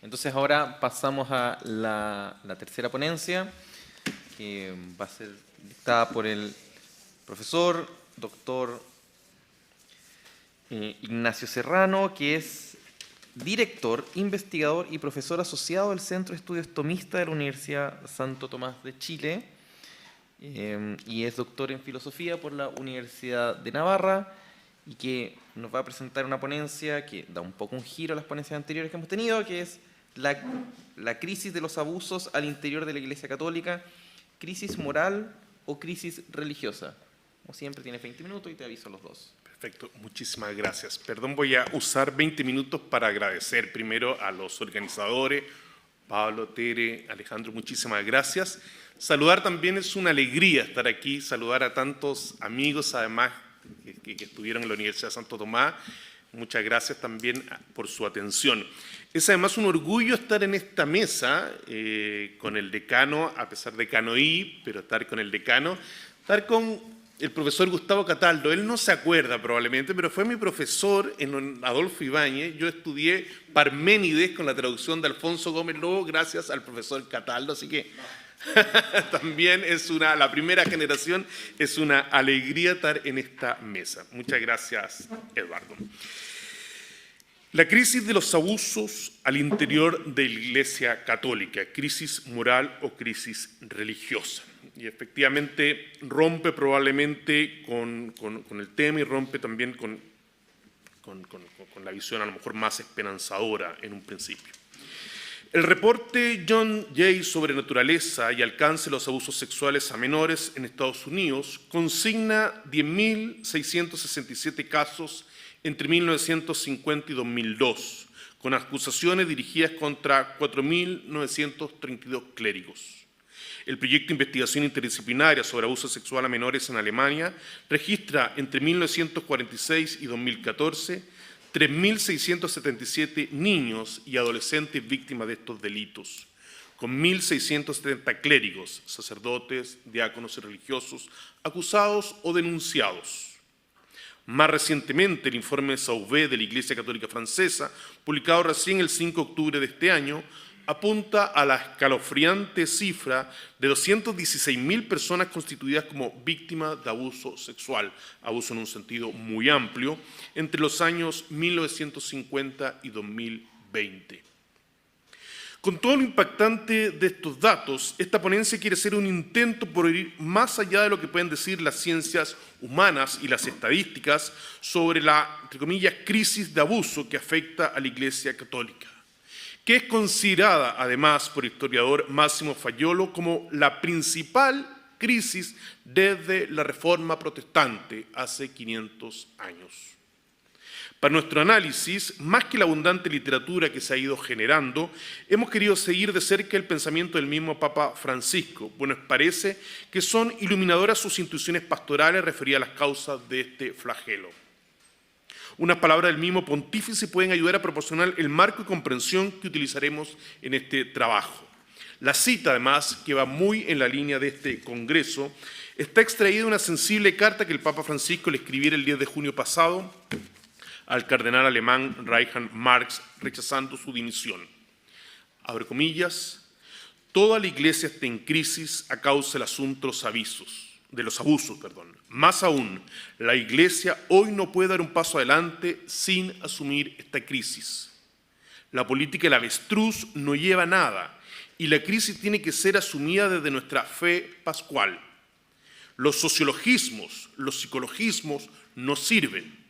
Entonces ahora pasamos a la tercera ponencia, que va a ser dictada por el profesor, doctor Ignacio Serrano, que es director, investigador y profesor asociado del Centro de Estudios Tomista de la Universidad Santo Tomás de Chile, y es doctor en filosofía por la Universidad de Navarra, y que nos va a presentar una ponencia que da un poco un giro a las ponencias anteriores que hemos tenido, que es la crisis de los abusos al interior de la Iglesia Católica, crisis moral o crisis religiosa. Como siempre, tienes 20 minutos y te aviso a los dos. Perfecto, muchísimas gracias. Perdón, voy a usar 20 minutos para agradecer primero a los organizadores, Pablo, Tere, Alejandro, muchísimas gracias. Saludar también, es una alegría estar aquí, saludar a tantos amigos, además, que estuvieron en la Universidad de Santo Tomás. Muchas gracias también por su atención. Es además un orgullo estar en esta mesa con el decano, a pesar de canoí, pero estar con el decano, estar con el profesor Gustavo Cataldo. Él no se acuerda probablemente, pero fue mi profesor en Adolfo Ibáñez. Yo estudié Parménides con la traducción de Alfonso Gómez Lobo gracias al profesor Cataldo, así que también es la primera generación, es una alegría estar en esta mesa. Muchas gracias, Eduardo. La crisis de los abusos al interior de la Iglesia Católica, crisis moral o crisis religiosa. Y efectivamente rompe probablemente con el tema y rompe también con la visión a lo mejor más esperanzadora en un principio. El reporte John Jay sobre naturaleza y alcance de los abusos sexuales a menores en Estados Unidos consigna 10.667 casos entre 1950 y 2002, con acusaciones dirigidas contra 4.932 clérigos. El proyecto de investigación interdisciplinaria sobre abuso sexual a menores en Alemania registra entre 1946 y 2014 3.677 niños y adolescentes víctimas de estos delitos, con 1.670 clérigos, sacerdotes, diáconos y religiosos acusados o denunciados. Más recientemente, el informe Sauvé de la Iglesia Católica Francesa, publicado recién el 5 de octubre de este año, apunta a la escalofriante cifra de 216.000 personas constituidas como víctimas de abuso sexual, abuso en un sentido muy amplio, entre los años 1950 y 2020. Con todo lo impactante de estos datos, esta ponencia quiere ser un intento por ir más allá de lo que pueden decir las ciencias humanas y las estadísticas sobre la, entre comillas, crisis de abuso que afecta a la Iglesia Católica, que es considerada además por el historiador Máximo Faiolo como la principal crisis desde la Reforma Protestante hace 500 años. Para nuestro análisis, más que la abundante literatura que se ha ido generando, hemos querido seguir de cerca el pensamiento del mismo Papa Francisco, pues nos parece que son iluminadoras sus intuiciones pastorales referidas a las causas de este flagelo. Unas palabras del mismo pontífice pueden ayudar a proporcionar el marco y comprensión que utilizaremos en este trabajo. La cita, además, que va muy en la línea de este congreso, está extraída de una sensible carta que el Papa Francisco le escribiera el 10 de junio pasado al cardenal alemán Reinhard Marx, rechazando su dimisión. Abre comillas, toda la Iglesia está en crisis a causa del asunto de los abusos. Más aún, la Iglesia hoy no puede dar un paso adelante sin asumir esta crisis. La política del avestruz no lleva a nada y la crisis tiene que ser asumida desde nuestra fe pascual. Los sociologismos, los psicologismos no sirven.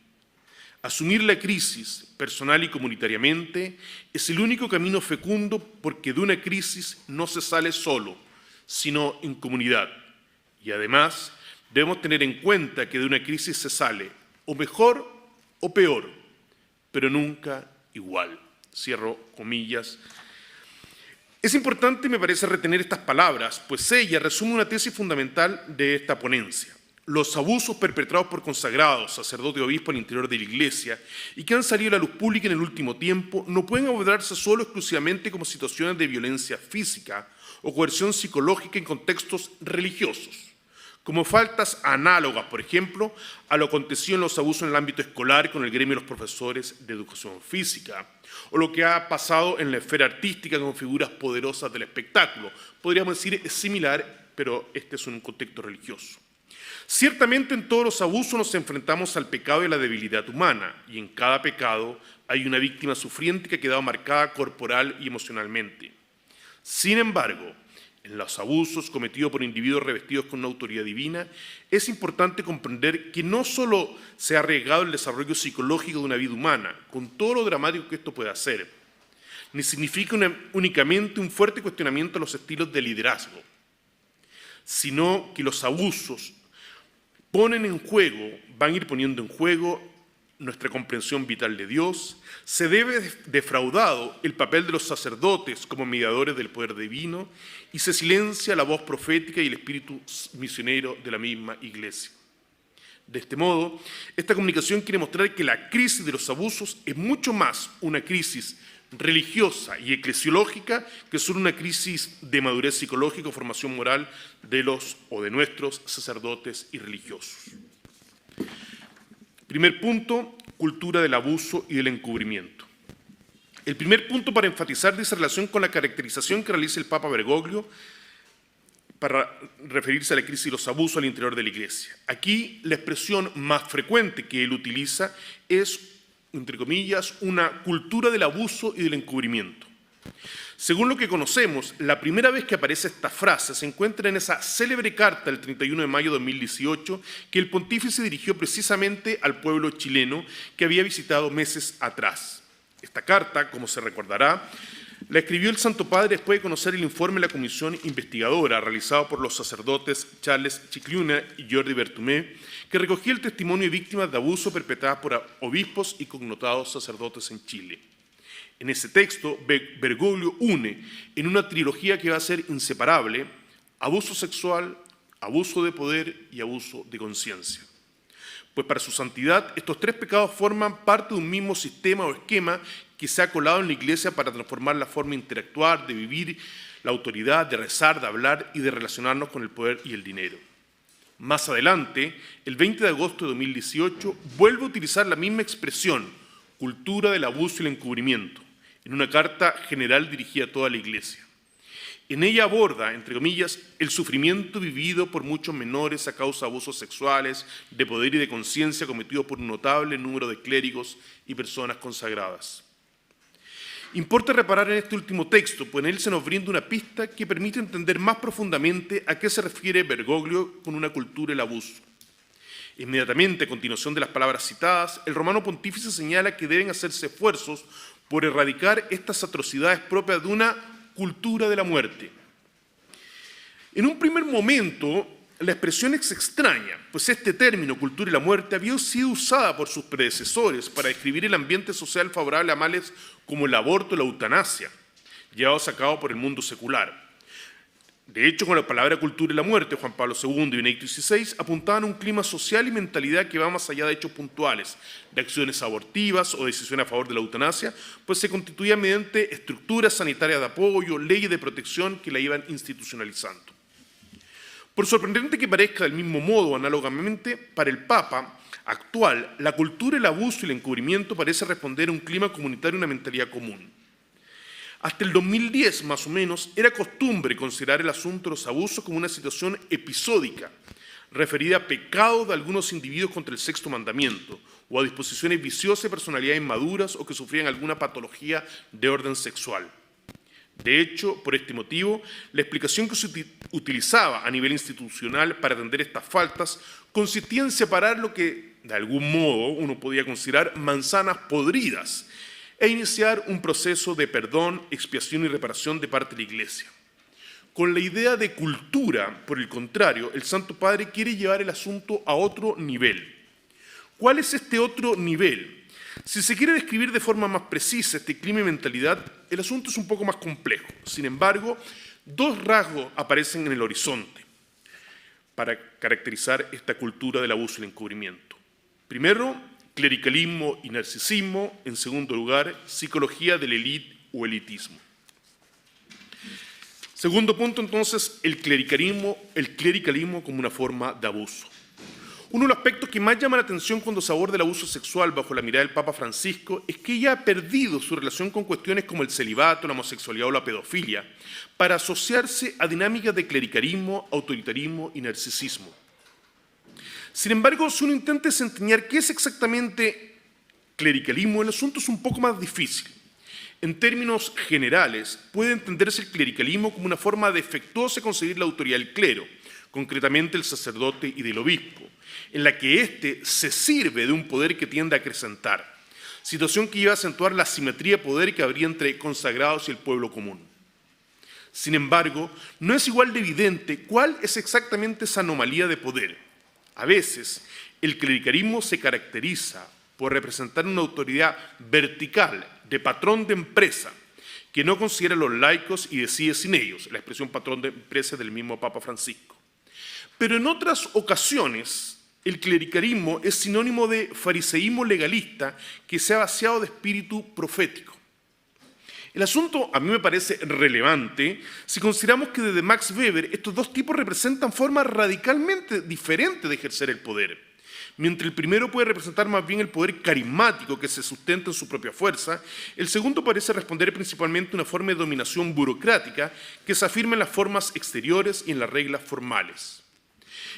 Asumir la crisis personal y comunitariamente es el único camino fecundo porque de una crisis no se sale solo, sino en comunidad. Y además, debemos tener en cuenta que de una crisis se sale o mejor o peor, pero nunca igual. Cierro comillas. Es importante, me parece, retener estas palabras, pues ella resume una tesis fundamental de esta ponencia. Los abusos perpetrados por consagrados, sacerdotes y obispos al interior de la Iglesia y que han salido a la luz pública en el último tiempo no pueden abordarse solo exclusivamente como situaciones de violencia física o coerción psicológica en contextos religiosos, como faltas análogas, por ejemplo, a lo acontecido en los abusos en el ámbito escolar con el gremio de los profesores de educación física, o lo que ha pasado en la esfera artística con figuras poderosas del espectáculo. Podríamos decir es similar, pero este es un contexto religioso. Ciertamente en todos los abusos nos enfrentamos al pecado y a la debilidad humana, y en cada pecado hay una víctima sufriente que ha quedado marcada corporal y emocionalmente. Sin embargo, en los abusos cometidos por individuos revestidos con una autoridad divina, es importante comprender que no solo se ha arriesgado el desarrollo psicológico de una vida humana, con todo lo dramático que esto puede hacer, ni significa únicamente un fuerte cuestionamiento a los estilos de liderazgo, sino que los abusos van a ir poniendo en juego nuestra comprensión vital de Dios, se debe defraudado el papel de los sacerdotes como mediadores del poder divino y se silencia la voz profética y el espíritu misionero de la misma Iglesia. De este modo, esta comunicación quiere mostrar que la crisis de los abusos es mucho más una crisis religiosa y eclesiológica que solo una crisis de madurez psicológica o formación moral de nuestros sacerdotes y religiosos. Primer punto, cultura del abuso y del encubrimiento. El primer punto para enfatizar dice relación con la caracterización que realiza el Papa Bergoglio para referirse a la crisis y los abusos al interior de la Iglesia. Aquí la expresión más frecuente que él utiliza es, entre comillas, una cultura del abuso y del encubrimiento. Según lo que conocemos, la primera vez que aparece esta frase se encuentra en esa célebre carta del 31 de mayo de 2018 que el pontífice dirigió precisamente al pueblo chileno que había visitado meses atrás. Esta carta, como se recordará, la escribió el Santo Padre después de conocer el informe de la comisión investigadora realizado por los sacerdotes Charles Cicluna y Jordi Bertumé, que recogía el testimonio de víctimas de abuso perpetradas por obispos y connotados sacerdotes en Chile. En ese texto, Bergoglio une en una trilogía que va a ser inseparable abuso sexual, abuso de poder y abuso de conciencia. Pues para su santidad, estos tres pecados forman parte de un mismo sistema o esquema que se ha colado en la Iglesia para transformar la forma de interactuar, de vivir la autoridad, de rezar, de hablar y de relacionarnos con el poder y el dinero. Más adelante, el 20 de agosto de 2018, vuelve a utilizar la misma expresión, cultura del abuso y el encubrimiento, en una carta general dirigida a toda la Iglesia. En ella aborda, entre comillas, el sufrimiento vivido por muchos menores a causa de abusos sexuales, de poder y de conciencia cometidos por un notable número de clérigos y personas consagradas. Importa reparar en este último texto, pues en él se nos brinda una pista que permite entender más profundamente a qué se refiere Bergoglio con una cultura del abuso. Inmediatamente, a continuación de las palabras citadas, el romano pontífice señala que deben hacerse esfuerzos por erradicar estas atrocidades propias de una cultura de la muerte. En un primer momento, la expresión es extraña, pues este término, cultura de la muerte, había sido usada por sus predecesores para describir el ambiente social favorable a males como el aborto y la eutanasia, llevados a cabo por el mundo secular. De hecho, con la palabra cultura de la muerte, Juan Pablo II y Benedicto XVI apuntaban a un clima social y mentalidad que va más allá de hechos puntuales, de acciones abortivas o decisiones a favor de la eutanasia, pues se constituía mediante estructuras sanitarias de apoyo, leyes de protección que la iban institucionalizando. Por sorprendente que parezca, del mismo modo, análogamente, para el Papa actual, la cultura, el abuso y el encubrimiento parece responder a un clima comunitario y una mentalidad común. Hasta el 2010, más o menos, era costumbre considerar el asunto de los abusos como una situación episódica, referida a pecados de algunos individuos contra el sexto mandamiento, o a disposiciones viciosas de personalidades inmaduras o que sufrían alguna patología de orden sexual. De hecho, por este motivo, la explicación que se utilizaba a nivel institucional para atender estas faltas consistía en separar lo que, de algún modo, uno podía considerar manzanas podridas e iniciar un proceso de perdón, expiación y reparación de parte de la Iglesia. Con la idea de cultura, por el contrario, el Santo Padre quiere llevar el asunto a otro nivel. ¿Cuál es este otro nivel? Si se quiere describir de forma más precisa este clima y mentalidad, el asunto es un poco más complejo. Sin embargo, dos rasgos aparecen en el horizonte para caracterizar esta cultura del abuso y el encubrimiento. Primero, clericalismo y narcisismo. En segundo lugar, psicología del élite o elitismo. Segundo punto, entonces, el clericalismo como una forma de abuso. Uno de los aspectos que más llama la atención cuando se aborda el abuso sexual bajo la mirada del Papa Francisco es que ella ha perdido su relación con cuestiones como el celibato, la homosexualidad o la pedofilia para asociarse a dinámicas de clericalismo, autoritarismo y narcisismo. Sin embargo, si uno intenta desentrañar qué es exactamente clericalismo, el asunto es un poco más difícil. En términos generales, puede entenderse el clericalismo como una forma defectuosa de conseguir la autoridad del clero, concretamente el sacerdote y del obispo, en la que éste se sirve de un poder que tiende a acrecentar, situación que lleva a acentuar la asimetría de poder que habría entre consagrados y el pueblo común. Sin embargo, no es igual de evidente cuál es exactamente esa anomalía de poder. A veces, el clericalismo se caracteriza por representar una autoridad vertical, de patrón de empresa, que no considera a los laicos y decide sin ellos, la expresión patrón de empresa del mismo Papa Francisco. Pero en otras ocasiones, el clericalismo es sinónimo de fariseísmo legalista que se ha vaciado de espíritu profético. El asunto a mí me parece relevante si consideramos que desde Max Weber estos dos tipos representan formas radicalmente diferentes de ejercer el poder. Mientras el primero puede representar más bien el poder carismático que se sustenta en su propia fuerza, el segundo parece responder principalmente a una forma de dominación burocrática que se afirma en las formas exteriores y en las reglas formales.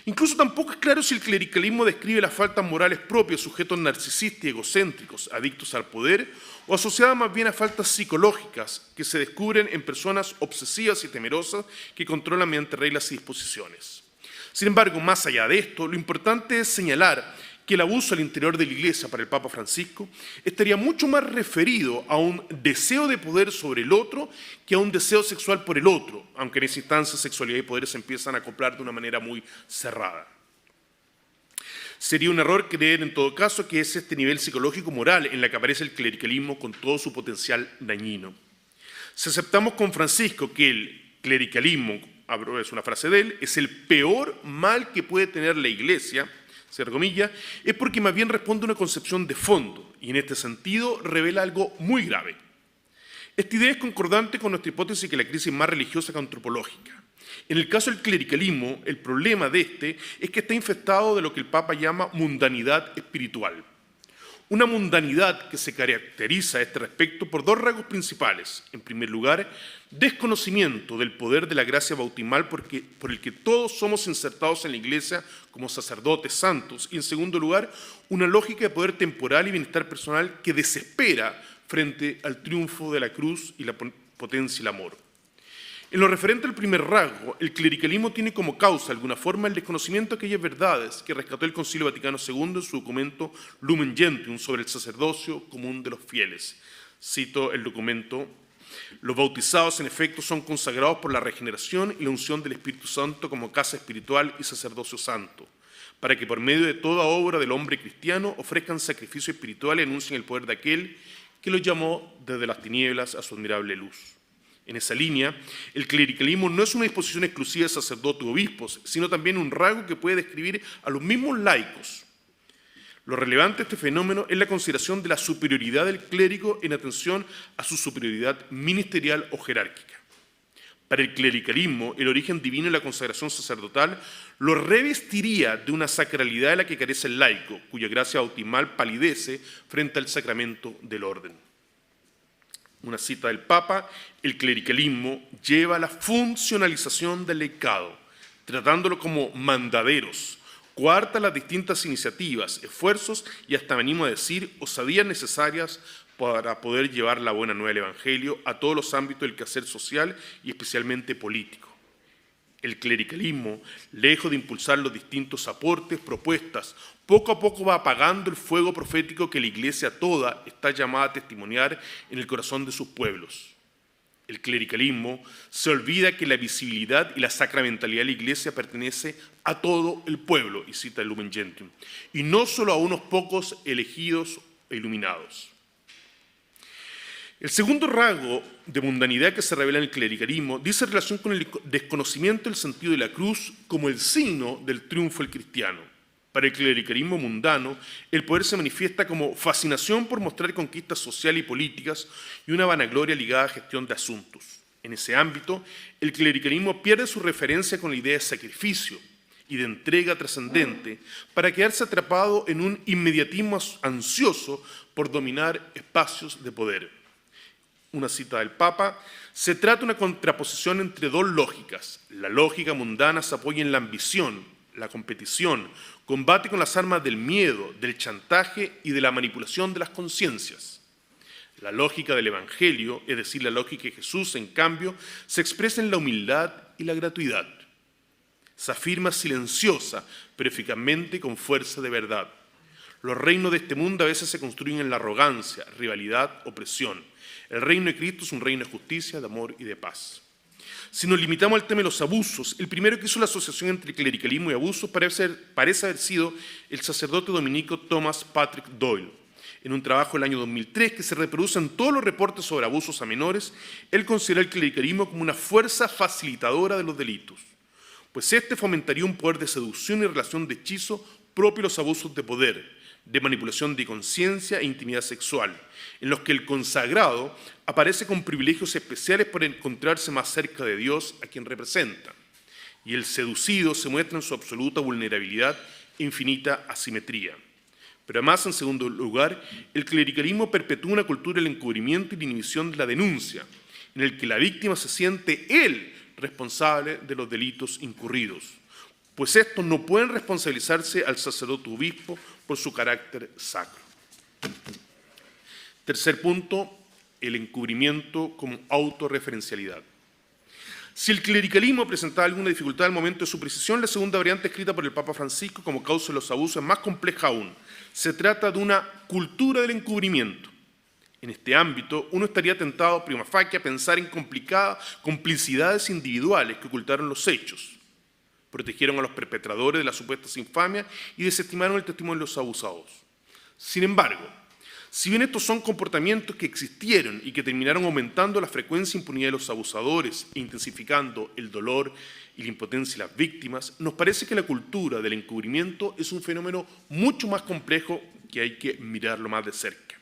Incluso tampoco es claro si el clericalismo describe las faltas morales propias de sujetos narcisistas y egocéntricos, adictos al poder, o asociadas más bien a faltas psicológicas que se descubren en personas obsesivas y temerosas que controlan mediante reglas y disposiciones. Sin embargo, más allá de esto, lo importante es señalar que el abuso al interior de la Iglesia para el Papa Francisco estaría mucho más referido a un deseo de poder sobre el otro que a un deseo sexual por el otro, aunque en esa instancia sexualidad y poder se empiezan a acoplar de una manera muy cerrada. Sería un error creer en todo caso que es este nivel psicológico-moral en el que aparece el clericalismo con todo su potencial dañino. Si aceptamos con Francisco que el clericalismo, es una frase de él, es el peor mal que puede tener la Iglesia, cierra comillas, es porque más bien responde a una concepción de fondo y en este sentido revela algo muy grave. Esta idea es concordante con nuestra hipótesis que la crisis es más religiosa que antropológica. En el caso del clericalismo, el problema de este es que está infestado de lo que el Papa llama mundanidad espiritual. Una mundanidad que se caracteriza a este respecto por dos rasgos principales. En primer lugar, desconocimiento del poder de la gracia bautismal por el que todos somos insertados en la Iglesia como sacerdotes santos. Y en segundo lugar, una lógica de poder temporal y bienestar personal que desespera frente al triunfo de la cruz y la potencia y el amor. En lo referente al primer rasgo, el clericalismo tiene como causa, de alguna forma, el desconocimiento de aquellas verdades que rescató el Concilio Vaticano II en su documento Lumen Gentium sobre el sacerdocio común de los fieles. Cito el documento: los bautizados, en efecto, son consagrados por la regeneración y la unción del Espíritu Santo como casa espiritual y sacerdocio santo, para que por medio de toda obra del hombre cristiano ofrezcan sacrificio espiritual y anuncien el poder de aquel que los llamó desde las tinieblas a su admirable luz. En esa línea, el clericalismo no es una disposición exclusiva de sacerdotes o obispos, sino también un rasgo que puede describir a los mismos laicos. Lo relevante de este fenómeno es la consideración de la superioridad del clérigo en atención a su superioridad ministerial o jerárquica. Para el clericalismo, el origen divino y la consagración sacerdotal lo revestiría de una sacralidad de la que carece el laico, cuya gracia bautismal palidece frente al sacramento del orden. Una cita del Papa: el clericalismo lleva a la funcionalización del laicado, tratándolo como mandaderos, coarta las distintas iniciativas, esfuerzos y hasta venimos a decir osadías necesarias para poder llevar la buena nueva del Evangelio a todos los ámbitos del quehacer social y especialmente político. El clericalismo, lejos de impulsar los distintos aportes, propuestas, poco a poco va apagando el fuego profético que la Iglesia toda está llamada a testimoniar en el corazón de sus pueblos. El clericalismo se olvida que la visibilidad y la sacramentalidad de la Iglesia pertenece a todo el pueblo, y cita el Lumen Gentium, y no solo a unos pocos elegidos e iluminados. El segundo rasgo de mundanidad que se revela en el clericalismo dice relación con el desconocimiento del sentido de la cruz como el signo del triunfo del cristiano. Para el clericalismo mundano, el poder se manifiesta como fascinación por mostrar conquistas sociales y políticas y una vanagloria ligada a gestión de asuntos. En ese ámbito, el clericalismo pierde su referencia con la idea de sacrificio y de entrega trascendente para quedarse atrapado en un inmediatismo ansioso por dominar espacios de poder. Una cita del Papa: se trata de una contraposición entre dos lógicas. La lógica mundana se apoya en la ambición, la competición, combate con las armas del miedo, del chantaje y de la manipulación de las conciencias. La lógica del Evangelio, es decir, la lógica de Jesús, en cambio, se expresa en la humildad y la gratuidad. Se afirma silenciosa, pero eficazmente con fuerza de verdad. Los reinos de este mundo a veces se construyen en la arrogancia, rivalidad, opresión. El reino de Cristo es un reino de justicia, de amor y de paz. Si nos limitamos al tema de los abusos, el primero que hizo la asociación entre clericalismo y abusos parece haber sido el sacerdote dominico Thomas Patrick Doyle. En un trabajo del año 2003 que se reproduce en todos los reportes sobre abusos a menores, él considera el clericalismo como una fuerza facilitadora de los delitos, pues este fomentaría un poder de seducción y relación de hechizo propio de los abusos de poder, de manipulación de conciencia e intimidad sexual, en los que el consagrado aparece con privilegios especiales por encontrarse más cerca de Dios a quien representa, y el seducido se muestra en su absoluta vulnerabilidad e infinita asimetría. Pero además, en segundo lugar, el clericalismo perpetúa una cultura del encubrimiento y la inhibición de la denuncia, en el que la víctima se siente él responsable de los delitos incurridos, pues estos no pueden responsabilizarse al sacerdote o obispo por su carácter sacro. Tercer punto, el encubrimiento como autorreferencialidad. Si el clericalismo presentaba alguna dificultad al momento de su precisión, la segunda variante escrita por el Papa Francisco como causa de los abusos es más compleja aún. Se trata de una cultura del encubrimiento. En este ámbito, uno estaría tentado prima facie a pensar en complicidades individuales que ocultaron los hechos, protegieron a los perpetradores de las supuestas infamias y desestimaron el testimonio de los abusados. Sin embargo, si bien estos son comportamientos que existieron y que terminaron aumentando la frecuencia e impunidad de los abusadores e intensificando el dolor y la impotencia de las víctimas, nos parece que la cultura del encubrimiento es un fenómeno mucho más complejo que hay que mirarlo más de cerca.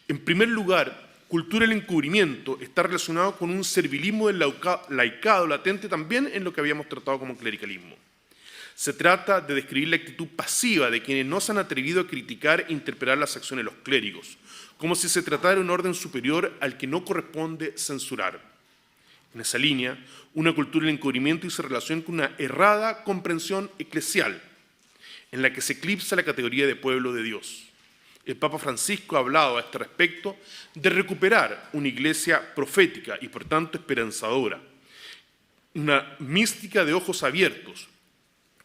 En primer lugar, cultura del encubrimiento está relacionado con un servilismo del laicado latente también en lo que habíamos tratado como clericalismo. Se trata de describir la actitud pasiva de quienes no se han atrevido a criticar e interpretar las acciones de los clérigos, como si se tratara de un orden superior al que no corresponde censurar. En esa línea, una cultura del encubrimiento hizo relación con una errada comprensión eclesial, en la que se eclipsa la categoría de pueblo de Dios. El Papa Francisco ha hablado a este respecto de recuperar una iglesia profética y por tanto esperanzadora, una mística de ojos abiertos,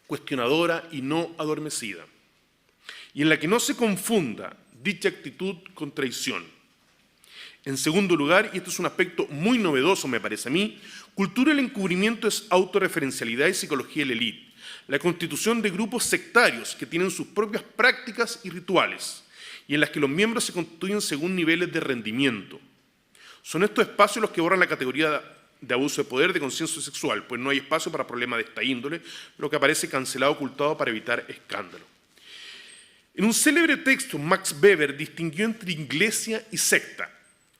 cuestionadora y no adormecida, y en la que no se confunda dicha actitud con traición. En segundo lugar, y esto es un aspecto muy novedoso me parece a mí, cultura del encubrimiento es autorreferencialidad y psicología de la élite, la constitución de grupos sectarios que tienen sus propias prácticas y rituales, y en las que los miembros se constituyen según niveles de rendimiento. Son estos espacios los que borran la categoría de abuso de poder de conciencia sexual, pues no hay espacio para problemas de esta índole, lo que aparece cancelado, ocultado para evitar escándalo. En un célebre texto, Max Weber distinguió entre iglesia y secta.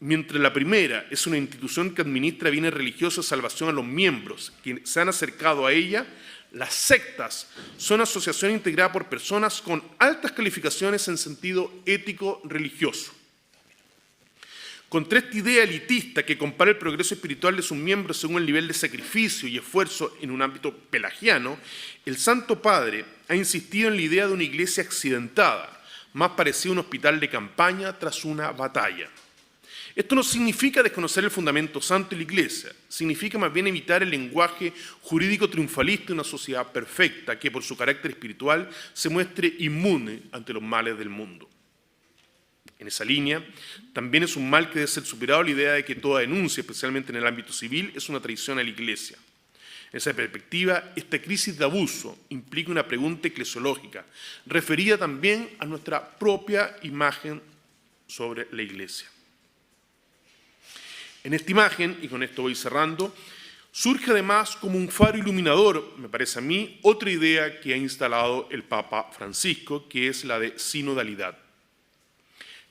Mientras la primera es una institución que administra bienes religiosos de salvación a los miembros que se han acercado a ella, las sectas son asociaciones integradas por personas con altas calificaciones en sentido ético-religioso. Contra esta idea elitista que compara el progreso espiritual de sus miembros según el nivel de sacrificio y esfuerzo en un ámbito pelagiano, el Santo Padre ha insistido en la idea de una iglesia accidentada, más parecida a un hospital de campaña tras una batalla. Esto no significa desconocer el fundamento santo de la Iglesia, significa más bien evitar el lenguaje jurídico triunfalista de una sociedad perfecta que por su carácter espiritual se muestre inmune ante los males del mundo. En esa línea, también es un mal que debe ser superado la idea de que toda denuncia, especialmente en el ámbito civil, es una traición a la Iglesia. En esa perspectiva, esta crisis de abuso implica una pregunta eclesiológica, referida también a nuestra propia imagen sobre la Iglesia. En esta imagen, y con esto voy cerrando, surge además como un faro iluminador, me parece a mí, otra idea que ha instalado el Papa Francisco, que es la de sinodalidad.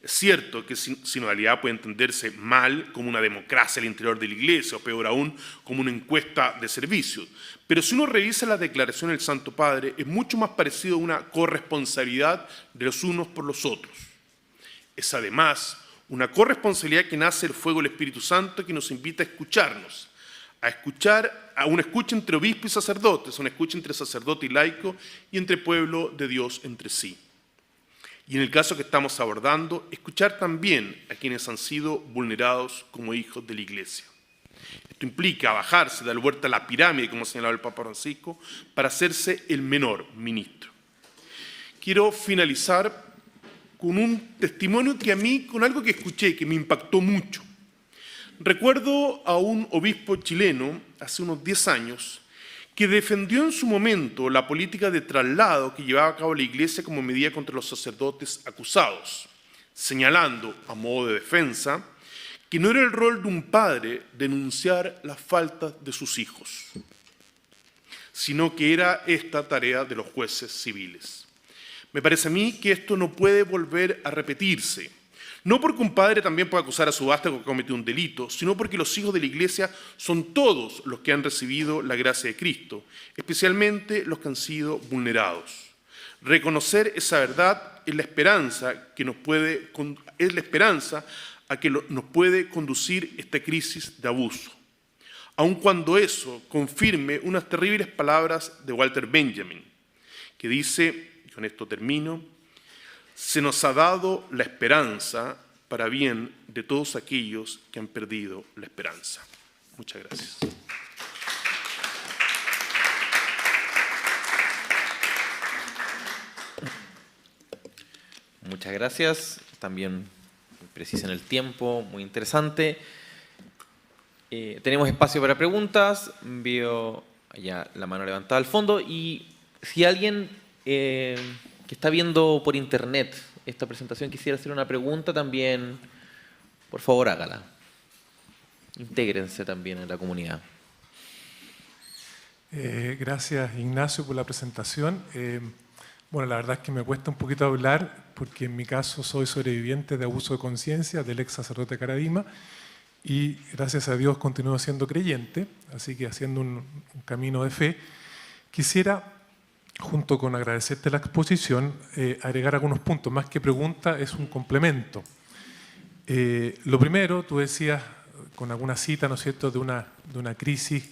Es cierto que sinodalidad puede entenderse mal como una democracia al interior de la Iglesia, o peor aún, como una encuesta de servicios. Pero si uno revisa la declaración del Santo Padre, es mucho más parecido a una corresponsabilidad de los unos por los otros. Es además una corresponsabilidad que nace del fuego del Espíritu Santo, que nos invita a escucharnos, a una escucha entre obispo y sacerdotes, una escucha entre sacerdote y laico, y entre pueblo de Dios entre sí. Y en el caso que estamos abordando, escuchar también a quienes han sido vulnerados como hijos de la Iglesia. Esto implica bajarse, dar vuelta a la pirámide, como señalaba el Papa Francisco, para hacerse el menor ministro. Quiero finalizar con un testimonio que a mí, con algo que escuché, que me impactó mucho. Recuerdo a un obispo chileno, hace unos 10 años, que defendió en su momento la política de traslado que llevaba a cabo la Iglesia como medida contra los sacerdotes acusados, señalando, a modo de defensa, que no era el rol de un padre denunciar las faltas de sus hijos, sino que era esta tarea de los jueces civiles. Me parece a mí que esto no puede volver a repetirse. No porque un padre también pueda acusar a su vástago que cometió un delito, sino porque los hijos de la Iglesia son todos los que han recibido la gracia de Cristo, especialmente los que han sido vulnerados. Reconocer esa verdad es la esperanza a que nos puede conducir esta crisis de abuso, aun cuando eso confirme unas terribles palabras de Walter Benjamin, que dice, y con esto termino: se nos ha dado la esperanza para bien de todos aquellos que han perdido la esperanza. Muchas gracias. Muchas gracias. También precisa en el tiempo, muy interesante. Tenemos espacio para preguntas. Veo allá la mano levantada al fondo. Y si alguien que está viendo por internet esta presentación quisiera hacer una pregunta también, por favor hágala. Intégrense también en la comunidad. Gracias, Ignacio, por la presentación. Bueno, la verdad es que me cuesta un poquito hablar porque en mi caso soy sobreviviente de abuso de conciencia del ex sacerdote Caradima y gracias a Dios continúo siendo creyente, así que haciendo un camino de fe. Quisiera, junto con agradecerte la exposición, agregar algunos puntos. Más que pregunta, es un complemento. Lo primero, tú decías con alguna cita, ¿no es cierto?, de una crisis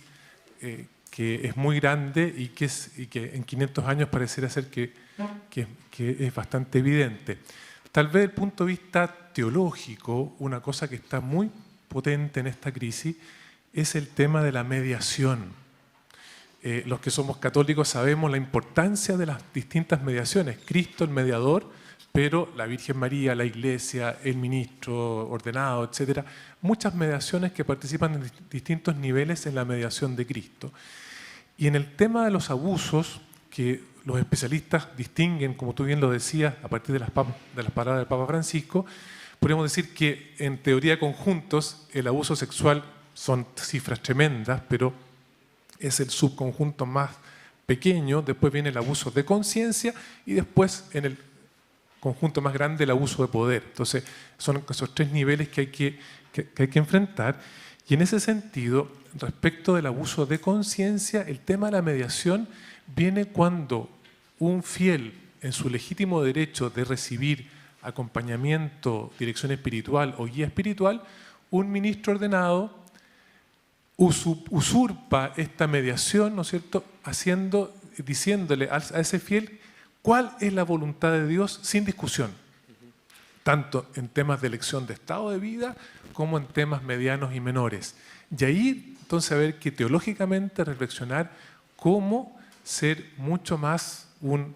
que es muy grande y que en 500 años pareciera ser que es bastante evidente. Tal vez desde el punto de vista teológico, una cosa que está muy potente en esta crisis es el tema de la mediación. Los que somos católicos sabemos la importancia de las distintas mediaciones. Cristo, el mediador, pero la Virgen María, la Iglesia, el ministro ordenado, etc. Muchas mediaciones que participan en distintos niveles en la mediación de Cristo. Y en el tema de los abusos, que los especialistas distinguen, como tú bien lo decías, a partir de las palabras del Papa Francisco, podríamos decir que en teoría de conjuntos el abuso sexual son cifras tremendas, pero es el subconjunto más pequeño, después viene el abuso de conciencia y después en el conjunto más grande el abuso de poder. Entonces son esos tres niveles que hay que enfrentar. Y en ese sentido, respecto del abuso de conciencia, el tema de la mediación viene cuando un fiel, en su legítimo derecho de recibir acompañamiento, dirección espiritual o guía espiritual, un ministro ordenado usurpa esta mediación, ¿no es cierto?, diciéndole a ese fiel cuál es la voluntad de Dios sin discusión, tanto en temas de elección de estado de vida como en temas medianos y menores. Y ahí, entonces, a ver que teológicamente reflexionar cómo ser mucho más ¿no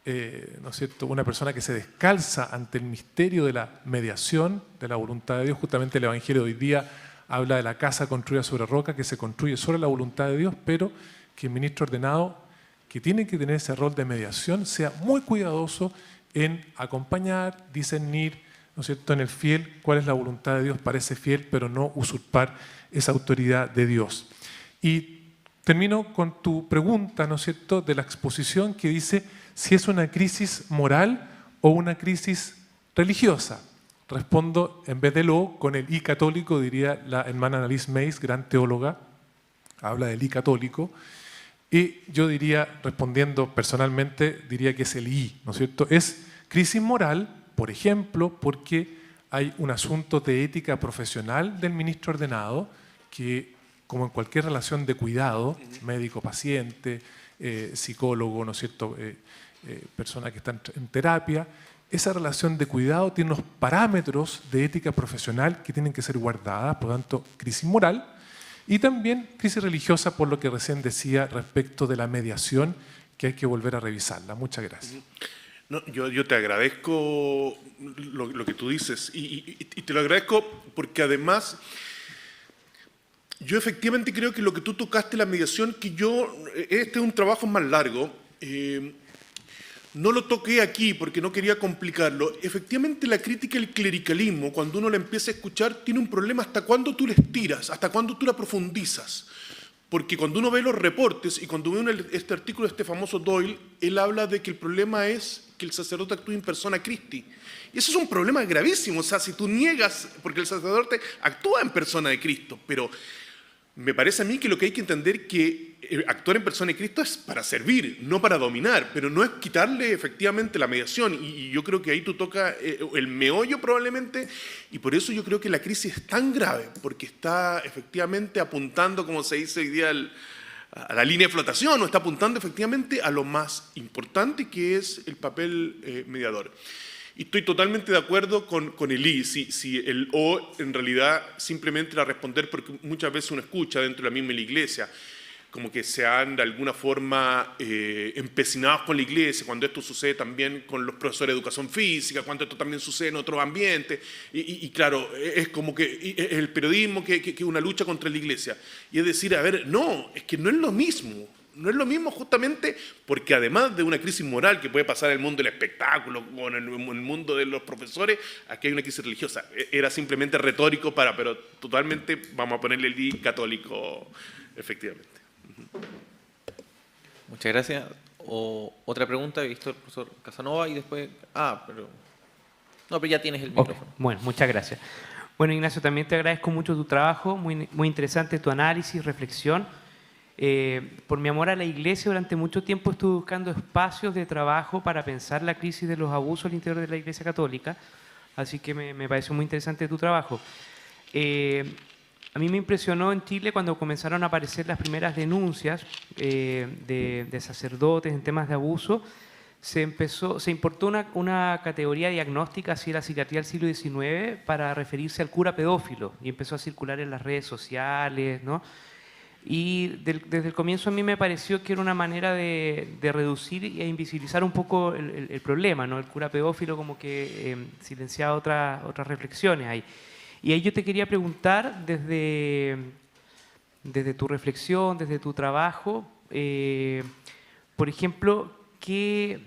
es cierto?, una persona que se descalza ante el misterio de la mediación, de la voluntad de Dios. Justamente el Evangelio de hoy día habla de la casa construida sobre roca, que se construye sobre la voluntad de Dios, pero que el ministro ordenado, que tiene que tener ese rol de mediación, sea muy cuidadoso en acompañar, discernir, ¿no es cierto?, en el fiel cuál es la voluntad de Dios para ese fiel, pero no usurpar esa autoridad de Dios. Y termino con tu pregunta, ¿no es cierto?, de la exposición que dice si es una crisis moral o una crisis religiosa. respondo en vez de lo con el I católico, diría la hermana Annalise Mays, gran teóloga, habla del I católico, y yo diría, respondiendo personalmente, diría que es el I, ¿no es cierto? Es crisis moral, por ejemplo, porque hay un asunto de ética profesional del ministro ordenado que, como en cualquier relación de cuidado, médico-paciente, psicólogo, ¿no es cierto?, persona que está en terapia, esa relación de cuidado tiene unos parámetros de ética profesional que tienen que ser guardadas, por lo tanto, crisis moral, y también crisis religiosa, por lo que recién decía respecto de la mediación, que hay que volver a revisarla. Muchas gracias. No, yo te agradezco lo que tú dices y te lo agradezco porque además yo efectivamente creo que lo que tú tocaste, la mediación, que este es un trabajo más largo, no lo toqué aquí porque no quería complicarlo. Efectivamente la crítica al clericalismo, cuando uno la empieza a escuchar, tiene un problema hasta cuándo tú la estiras, hasta cuándo tú la profundizas. Porque cuando uno ve los reportes y cuando ve este artículo de este famoso Doyle, él habla de que el problema es que el sacerdote actúa in persona Christi. Y eso es un problema gravísimo. O sea, si tú niegas, porque el sacerdote actúa en persona de Cristo, pero me parece a mí que lo que hay que entender es que actuar en persona de Cristo es para servir, no para dominar, pero no es quitarle efectivamente la mediación. Y yo creo que ahí tú tocas el meollo probablemente, y por eso yo creo que la crisis es tan grave, porque está efectivamente apuntando, como se dice hoy día, a la línea de flotación, o está apuntando efectivamente a lo más importante que es el papel mediador. Y estoy totalmente de acuerdo con el I, si el O en realidad simplemente era responder, porque muchas veces uno escucha dentro de la misma iglesia, como que se han de alguna forma empecinados con la iglesia, cuando esto sucede también con los profesores de educación física, cuando esto también sucede en otros ambientes, y claro, es como que es el periodismo que es una lucha contra la iglesia. Y es decir, a ver, no, es que no es lo mismo. No es lo mismo justamente porque además de una crisis moral que puede pasar en el mundo del espectáculo o en el mundo de los profesores, aquí hay una crisis religiosa. Era simplemente retórico pero totalmente vamos a ponerle el I católico, efectivamente. Muchas gracias. Otra pregunta, he visto el profesor Casanova y después... No, pero ya tienes el micrófono. Okay. Bueno, muchas gracias. Bueno, Ignacio, también te agradezco mucho tu trabajo, muy interesante tu análisis, reflexión. Por mi amor a la iglesia, durante mucho tiempo estuve buscando espacios de trabajo para pensar la crisis de los abusos al interior de la Iglesia Católica, así que me pareció muy interesante tu trabajo. A mí me impresionó en Chile cuando comenzaron a aparecer las primeras denuncias de sacerdotes en temas de abuso. Se importó una categoría diagnóstica hacia la psiquiatría del siglo XIX para referirse al cura pedófilo y empezó a circular en las redes sociales, ¿no? Y desde el comienzo a mí me pareció que era una manera de reducir e invisibilizar un poco el problema, ¿no? El cura pedófilo como que silenciaba otras reflexiones ahí. Y ahí yo te quería preguntar, desde tu reflexión, desde tu trabajo, por ejemplo, ¿qué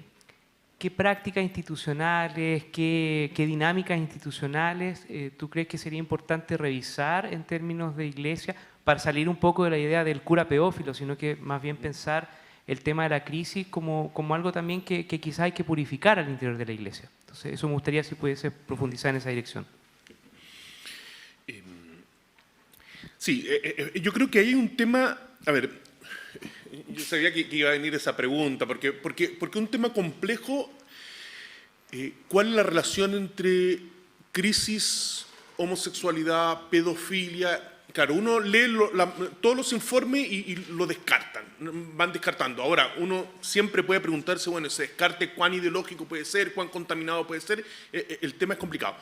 prácticas institucionales, qué dinámicas institucionales tú crees que sería importante revisar en términos de iglesia para salir un poco de la idea del cura pedófilo, sino que más bien pensar el tema de la crisis como algo también que quizás hay que purificar al interior de la iglesia? Entonces, eso me gustaría si pudiese profundizar en esa dirección. Sí, yo creo que hay un tema, a ver, yo sabía que iba a venir esa pregunta, porque un tema complejo, ¿cuál es la relación entre crisis, homosexualidad, pedofilia? Claro, uno lee todos los informes y lo descartan, van descartando. Ahora, uno siempre puede preguntarse, bueno, ese descarte, ¿cuán ideológico puede ser? ¿Cuán contaminado puede ser? El tema es complicado.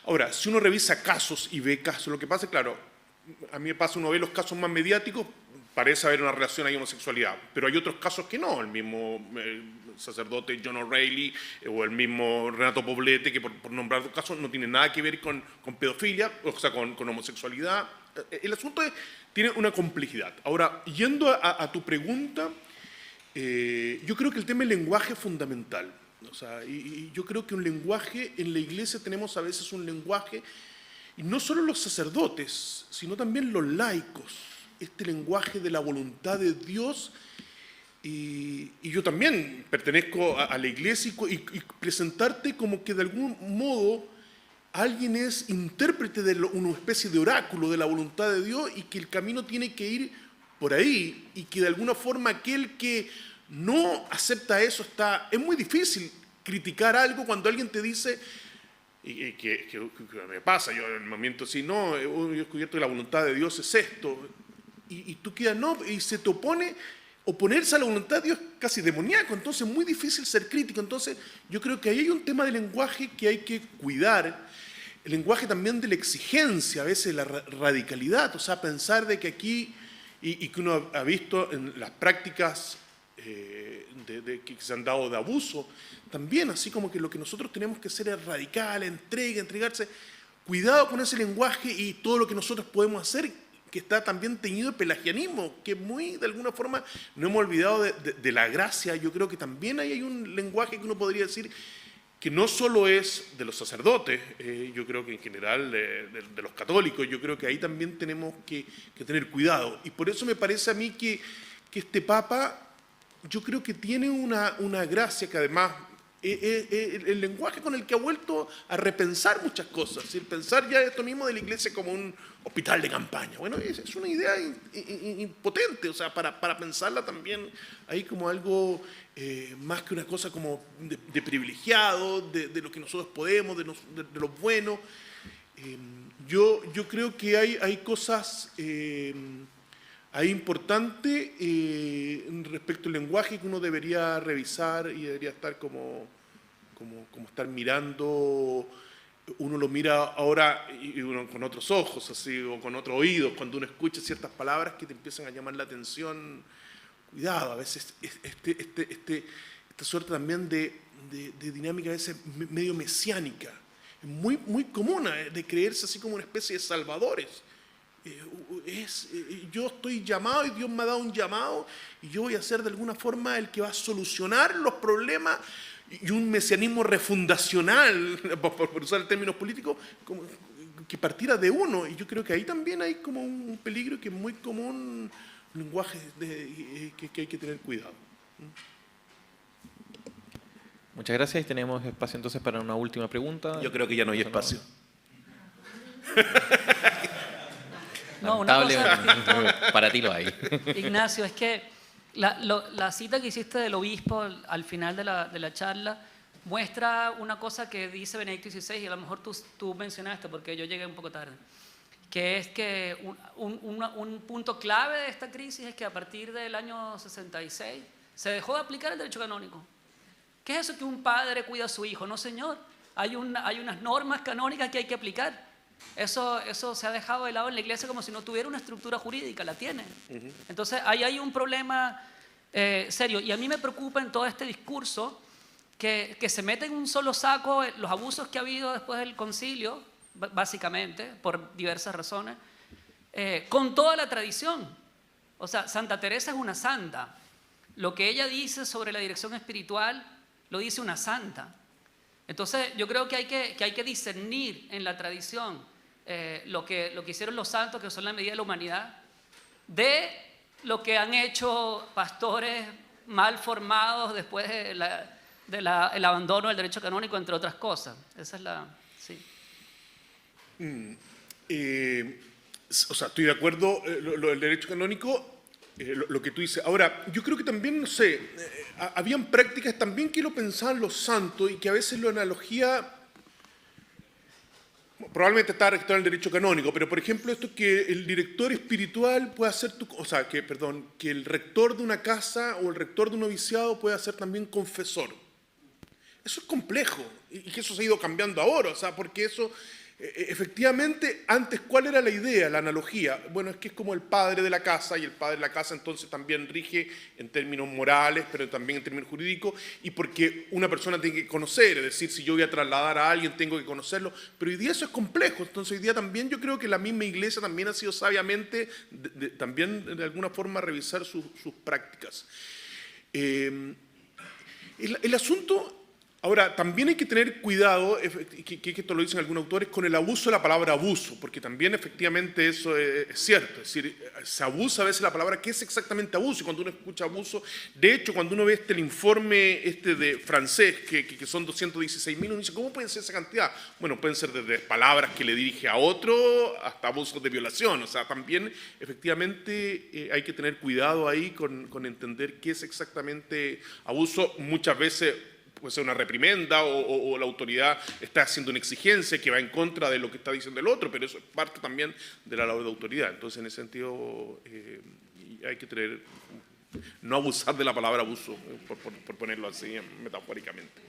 Ahora, si uno revisa casos y ve casos, lo que pasa es, claro, a mí me pasa, uno ve los casos más mediáticos, parece haber una relación ahí homosexualidad, pero hay otros casos que no, el mismo sacerdote John O'Reilly o el mismo Renato Poblete, que por nombrar dos casos no tienen nada que ver con pedofilia, o sea, con homosexualidad. El asunto tiene una complejidad. Ahora, yendo a tu pregunta, yo creo que el tema del lenguaje es fundamental. O sea, y yo creo que un lenguaje, en la iglesia tenemos a veces un lenguaje, y no solo los sacerdotes, sino también los laicos, este lenguaje de la voluntad de Dios, y yo también pertenezco a la iglesia y presentarte como que de algún modo alguien es intérprete de una especie de oráculo de la voluntad de Dios y que el camino tiene que ir por ahí y que de alguna forma aquel que no acepta eso es muy difícil criticar algo cuando alguien te dice, que me pasa, yo en el momento así, no, yo he descubierto que la voluntad de Dios es esto, y tú quedas, no, y se te opone. Oponerse a la voluntad de Dios es casi demoníaco, entonces es muy difícil ser crítico. Entonces yo creo que ahí hay un tema de lenguaje que hay que cuidar, el lenguaje también de la exigencia, a veces la radicalidad, o sea, pensar de que aquí, y que uno ha visto en las prácticas que se han dado de abuso, también así como que lo que nosotros tenemos que hacer es radical, entregarse, cuidado con ese lenguaje y todo lo que nosotros podemos hacer, que está también teñido de pelagianismo, que muy, de alguna forma, no hemos olvidado de la gracia. Yo creo que también ahí hay un lenguaje que uno podría decir que no solo es de los sacerdotes, yo creo que en general de los católicos, yo creo que ahí también tenemos que tener cuidado. Y por eso me parece a mí que este Papa, yo creo que tiene una gracia que además el lenguaje con el que ha vuelto a repensar muchas cosas, es decir, pensar ya esto mismo de la Iglesia como un hospital de campaña. Bueno, es una idea impotente, o sea, para pensarla también ahí como algo más que una cosa como de privilegiado, de lo que nosotros podemos, de lo bueno. Yo creo que hay cosas hay importantes respecto al lenguaje que uno debería revisar y debería estar como estar mirando. Uno lo mira ahora y uno con otros ojos, así, o con otros oídos, cuando uno escucha ciertas palabras que te empiezan a llamar la atención. Cuidado, a veces esta suerte también de dinámica a veces medio mesiánica, es muy común de creerse así como una especie de salvadores. Yo estoy llamado y Dios me ha dado un llamado y yo voy a ser de alguna forma el que va a solucionar los problemas, y un mesianismo refundacional, por usar el término político, como que partiera de uno. Y yo creo que ahí también hay como un peligro que es muy común, un lenguaje que hay que tener cuidado. Muchas gracias. Y tenemos espacio entonces para una última pregunta. Yo creo que ya no hay espacio. No, una cosa para ti lo hay. Ignacio, es que la cita que hiciste del obispo al final de la charla muestra una cosa que dice Benedicto XVI, y a lo mejor tú mencionaste porque yo llegué un poco tarde, que es que un punto clave de esta crisis es que a partir del año 66 se dejó de aplicar el derecho canónico. ¿Qué es eso que un padre cuida a su hijo? No, señor, hay unas normas canónicas que hay que aplicar. Eso se ha dejado de lado en la Iglesia como si no tuviera una estructura jurídica, la tiene. Entonces ahí hay un problema serio, y a mí me preocupa en todo este discurso que se mete en un solo saco los abusos que ha habido después del concilio, básicamente, por diversas razones, con toda la tradición. O sea, Santa Teresa es una santa. Lo que ella dice sobre la dirección espiritual lo dice una santa. Entonces yo creo que hay que discernir en la tradición lo que hicieron los santos, que son la medida de la humanidad, de lo que han hecho pastores mal formados después del abandono del derecho canónico, entre otras cosas. Esa es la... Sí. O sea, estoy de acuerdo, lo del derecho canónico, lo que tú dices. Ahora, yo creo que también, no sé, habían prácticas también que lo pensaban los santos y que a veces la analogía, probablemente está registrado en el derecho canónico, pero por ejemplo esto que el director espiritual puede hacer, que el rector de una casa o el rector de un noviciado puede ser también confesor. Eso es complejo y que eso se ha ido cambiando ahora, o sea, porque eso... Efectivamente, antes, ¿cuál era la idea, la analogía? Bueno, es que es como el padre de la casa, y el padre de la casa entonces también rige en términos morales, pero también en términos jurídicos, y porque una persona tiene que conocer, es decir, si yo voy a trasladar a alguien, tengo que conocerlo, pero hoy día eso es complejo. Entonces hoy día también yo creo que la misma Iglesia también ha sido sabiamente, también de alguna forma revisar sus prácticas. El asunto... Ahora, también hay que tener cuidado, que esto lo dicen algunos autores, con el abuso de la palabra abuso, porque también efectivamente eso es cierto. Es decir, se abusa a veces la palabra, ¿qué es exactamente abuso? Y cuando uno escucha abuso, de hecho, cuando uno ve el informe de francés, que son 216.000, uno dice, ¿cómo puede ser esa cantidad? Bueno, pueden ser desde palabras que le dirige a otro hasta abusos de violación. O sea, también efectivamente hay que tener cuidado ahí con entender qué es exactamente abuso. Muchas veces puede ser una reprimenda o la autoridad está haciendo una exigencia que va en contra de lo que está diciendo el otro, pero eso es parte también de la labor de autoridad. Entonces, en ese sentido, hay que no abusar de la palabra abuso, por ponerlo así metafóricamente.